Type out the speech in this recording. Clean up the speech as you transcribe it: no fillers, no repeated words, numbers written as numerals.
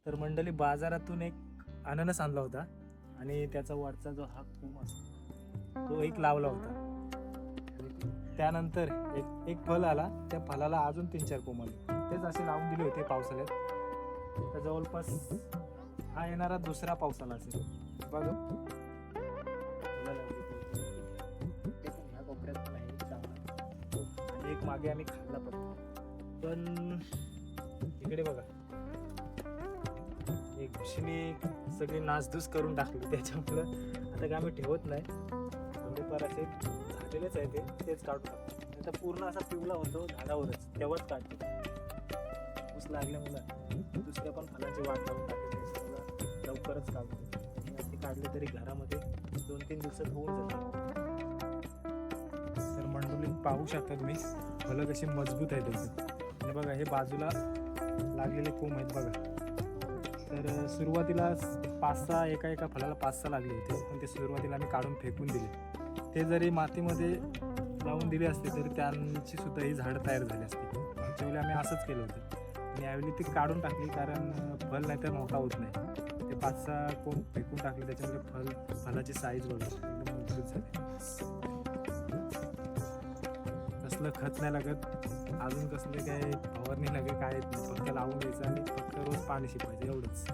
तर मंडळी बाजारातून एक अननस आणला होता आणि त्याचा वरचा जो हा कोम असतो तो एक लावला होता. त्यानंतर एक फल आला, त्या फलाला अजून 3-4 कोंब आले. तेच असे लावून दिले होते पावसाळ्यात. तर जवळपास हा येणारा दुसरा पावसाळा असेल बघ. ह्या कोपऱ्यात पण आहे चांगला आणि एक मागे आम्ही खाल्ला पण इकडे बघा एक घुशीने सगळी नासधूस करून टाकली. त्याच्यामुळं आता काय आम्ही ठेवत नाही, थोडेफार असे झालेलेच आहे तेच काढून टाकतो. आता पूर्ण असा पिवळा होतो झाडावरच, तेव्हाच काढतो. ऊस लागल्यामुळं दुसऱ्या पण फळांची वाट लावून टाकायची, लवकरच काढतो. ते काढले तरी घरामध्ये 2-3 दिवसात होऊन जाते. तर मंडळी पाहू शकता तुम्ही फळं कशी मजबूत आहेत एकदम. आणि बघा हे बाजूला लागलेले कोंब आहेत बघा. तर सुरुवातीला 5-6 एका फळाला 5-6 लागले होते, पण ते सुरुवातीला आम्ही काढून फेकून दिले. ते जरी मातीमध्ये लावून दिले असते तरी त्यांची सुद्धा ही झाडं तयार झाली असती. मागच्या वेळी आम्ही असंच केलं होतं आणि यावेळी ती काढून टाकली, कारण फल नाही तर मोठा होत नाही. ते 5-6 कोंब फेकून टाकले, त्याच्यामुळे फळाची साईज बघा एकदम मजबूत झाली. कसलं खत नाही लागत, अजून कसले काय फवारणी लागेल काय, फक्त लावून द्यायचं आणि फक्त रोज पाणी शिकवायचं एवढंच.